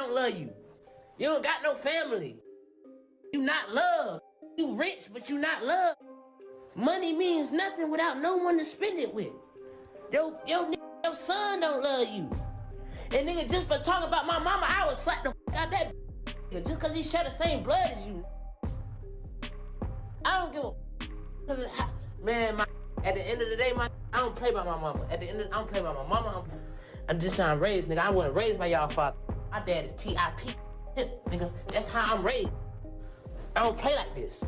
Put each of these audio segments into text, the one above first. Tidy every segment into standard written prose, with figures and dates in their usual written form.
don't love you. You don't got no family. You not loved. You rich, but you not loved. Money means nothing without no one to spend it with. Your son don't love you. And nigga, just for talking about my mama, I would slap the out that nigga just cause he share the same blood as you. I don't give a man, at the end of the day, I don't play by my mama. At the end of I don't play by my mama. I'm just how I'm raised, nigga. I wasn't raised by y'all father. My dad is TIP, nigga. That's how I'm raised. I don't play like this.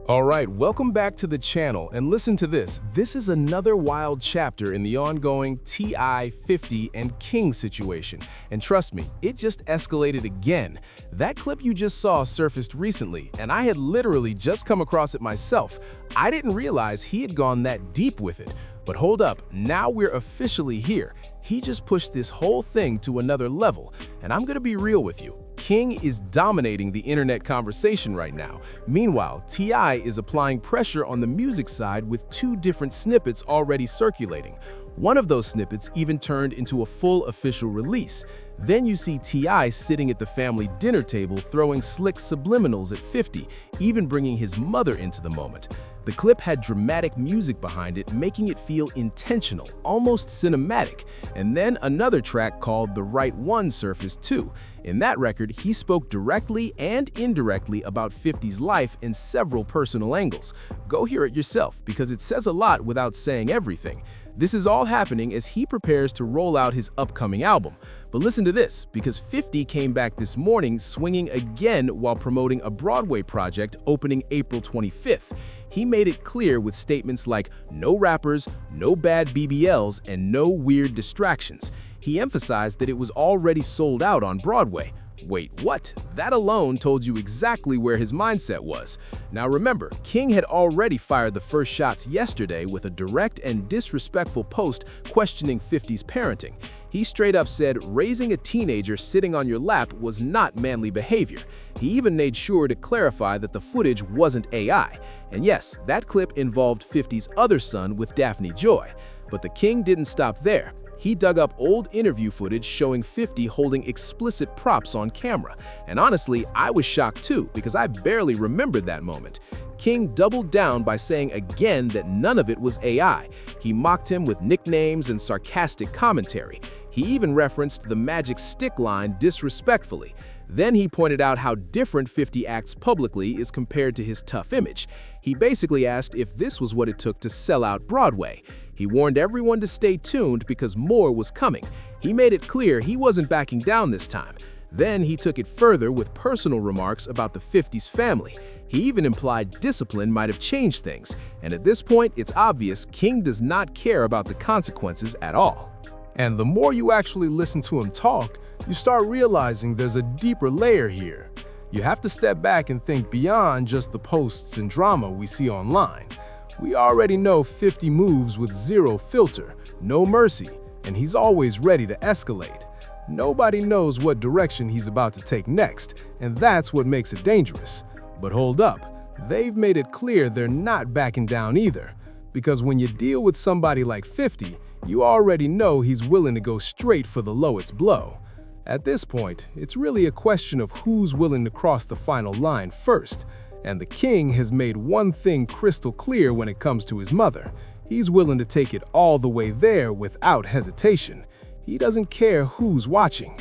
All right, welcome back to the channel, and listen to this. This is another wild chapter in the ongoing T.I., 50, and King situation. And trust me, it just escalated again. That clip you just saw surfaced recently, and I had literally just come across it myself. I didn't realize he had gone that deep with it. But hold up, now we're officially here. He just pushed this whole thing to another level, and I'm gonna be real with you. King is dominating the internet conversation right now. Meanwhile, T.I. is applying pressure on the music side with 2 different snippets already circulating. One of those snippets even turned into a full official release. Then you see T.I. sitting at the family dinner table throwing slick subliminals at 50, even bringing his mother into the moment. The clip had dramatic music behind it, making it feel intentional, almost cinematic. And then another track called The Right One surfaced too. In that record, he spoke directly and indirectly about 50's life in several personal angles. Go hear it yourself, because it says a lot without saying everything. This is all happening as he prepares to roll out his upcoming album. But listen to this, because 50 came back this morning swinging again while promoting a Broadway project opening April 25th. He made it clear with statements like no rappers, no bad BBLs, and no weird distractions. He emphasized that it was already sold out on Broadway. Wait, what? That alone told you exactly where his mindset was. Now remember, King had already fired the first shots yesterday with a direct and disrespectful post questioning 50's parenting. He straight up said raising a teenager sitting on your lap was not manly behavior. He even made sure to clarify that the footage wasn't AI. And yes, that clip involved 50's other son with Daphne Joy. But the King didn't stop there. He dug up old interview footage showing 50 holding explicit props on camera. And honestly, I was shocked too, because I barely remembered that moment. King doubled down by saying again that none of it was AI. He mocked him with nicknames and sarcastic commentary. He even referenced the magic stick line disrespectfully. Then he pointed out how different 50 acts publicly is compared to his tough image. He basically asked if this was what it took to sell out Broadway. He warned everyone to stay tuned because more was coming. He made it clear he wasn't backing down this time. Then he took it further with personal remarks about the 50's family. He even implied discipline might have changed things. And at this point, it's obvious King does not care about the consequences at all. And the more you actually listen to him talk, you start realizing there's a deeper layer here. You have to step back and think beyond just the posts and drama we see online. We already know 50 moves with zero filter, no mercy, and he's always ready to escalate. Nobody knows what direction he's about to take next, and that's what makes it dangerous. But hold up, they've made it clear they're not backing down either. Because when you deal with somebody like 50, you already know he's willing to go straight for the lowest blow. At this point, it's really a question of who's willing to cross the final line first. And the King has made one thing crystal clear when it comes to his mother. He's willing to take it all the way there without hesitation. He doesn't care who's watching.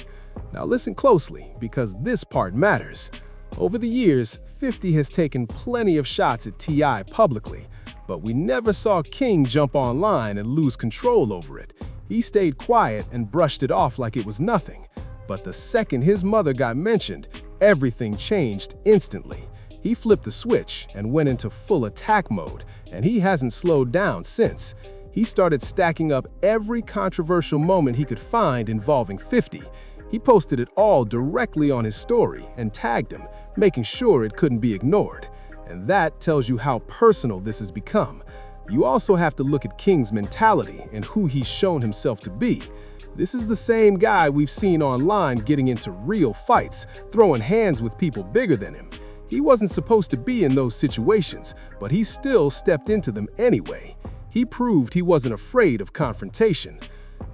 Now listen closely, because this part matters. Over the years, 50 has taken plenty of shots at T.I. publicly, but we never saw King jump online and lose control over it. He stayed quiet and brushed it off like it was nothing. But the second his mother got mentioned, everything changed instantly. He flipped the switch and went into full attack mode, and he hasn't slowed down since. He started stacking up every controversial moment he could find involving 50. He posted it all directly on his story and tagged him, making sure it couldn't be ignored. And that tells you how personal this has become. You also have to look at King's mentality and who he's shown himself to be. This is the same guy we've seen online getting into real fights, throwing hands with people bigger than him. He wasn't supposed to be in those situations, but he still stepped into them anyway. He proved he wasn't afraid of confrontation.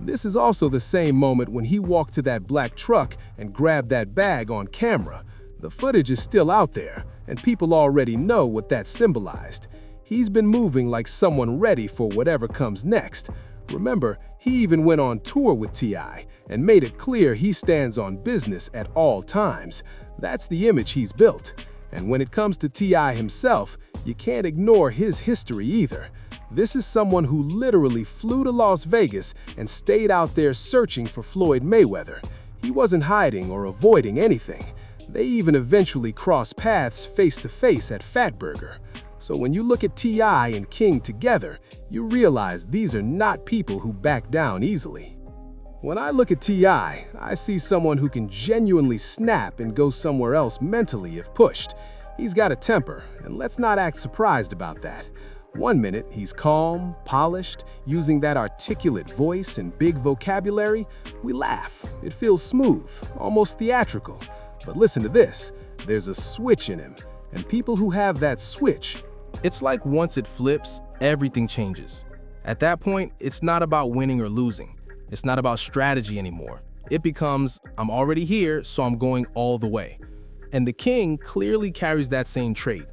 This is also the same moment when he walked to that black truck and grabbed that bag on camera. The footage is still out there, and people already know what that symbolized. He's been moving like someone ready for whatever comes next. Remember, he even went on tour with T.I. and made it clear he stands on business at all times. That's the image he's built. And when it comes to T.I. himself, you can't ignore his history either. This is someone who literally flew to Las Vegas and stayed out there searching for Floyd Mayweather. He wasn't hiding or avoiding anything. They even eventually crossed paths face-to-face at Fatburger. So when you look at T.I. and King together, you realize these are not people who back down easily. When I look at T.I., I see someone who can genuinely snap and go somewhere else mentally if pushed. He's got a temper, and let's not act surprised about that. One minute, he's calm, polished, using that articulate voice and big vocabulary. We laugh. It feels smooth, almost theatrical. But listen to this. There's a switch in him, and people who have that switch, It's like once it flips, everything changes. At that point, it's not about winning or losing. It's not about strategy anymore. It becomes, I'm already here, so I'm going all the way. And the King clearly carries that same trait.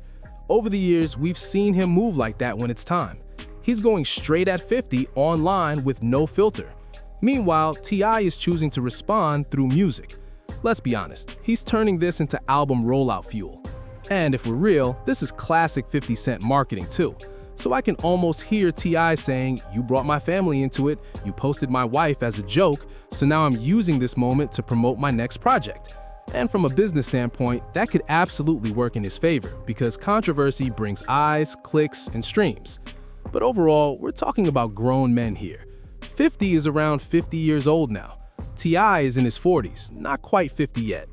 Over the years, we've seen him move like that when it's time. He's going straight at 50 online with no filter. Meanwhile, T.I. is choosing to respond through music. Let's be honest, he's turning this into album rollout fuel. And if we're real, this is classic 50 Cent marketing too. So I can almost hear T.I. saying, you brought my family into it, you posted my wife as a joke, so now I'm using this moment to promote my next project. And from a business standpoint, that could absolutely work in his favor because controversy brings eyes, clicks, and streams. But overall, we're talking about grown men here. 50 is around 50 years old now. T.I. is in his 40s, not quite 50 yet.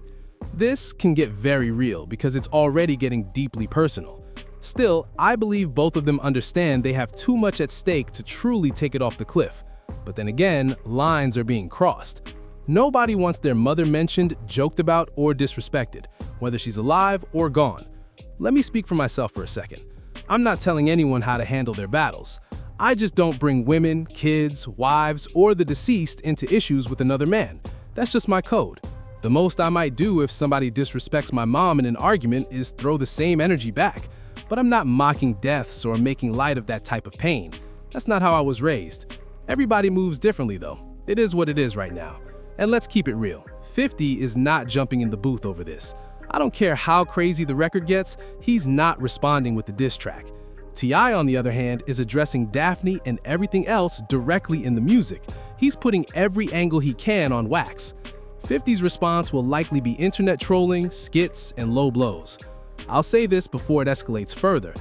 This can get very real because it's already getting deeply personal. Still, I believe both of them understand they have too much at stake to truly take it off the cliff. But then again, lines are being crossed. Nobody wants their mother mentioned, joked about, or disrespected, whether she's alive or gone. Let me speak for myself for a second. I'm not telling anyone how to handle their battles. I just don't bring women, kids, wives, or the deceased into issues with another man. That's just my code. The most I might do if somebody disrespects my mom in an argument is throw the same energy back. But I'm not mocking deaths or making light of that type of pain. That's not how I was raised. Everybody moves differently though. It is what it is right now. And let's keep it real. 50 is not jumping in the booth over this. I don't care how crazy the record gets, he's not responding with the diss track. T.I., on the other hand, is addressing Daphne and everything else directly in the music. He's putting every angle he can on wax. 50's response will likely be internet trolling, skits, and low blows. I'll say this before it escalates further.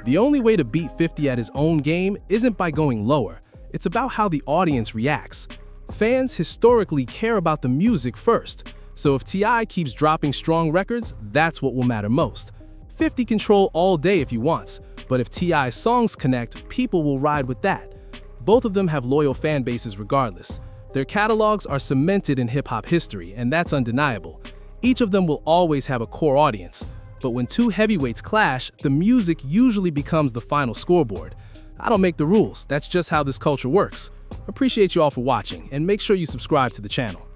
The only way to beat 50 at his own game isn't by going lower. It's about how the audience reacts. Fans historically care about the music first, so if T.I. keeps dropping strong records, that's what will matter most. 50 can troll all day if he wants, but if T.I.'s songs connect, people will ride with that. Both of them have loyal fan bases regardless. Their catalogs are cemented in hip-hop history, and that's undeniable. Each of them will always have a core audience, but when two heavyweights clash, the music usually becomes the final scoreboard. I don't make the rules, that's just how this culture works. Appreciate you all for watching, and make sure you subscribe to the channel.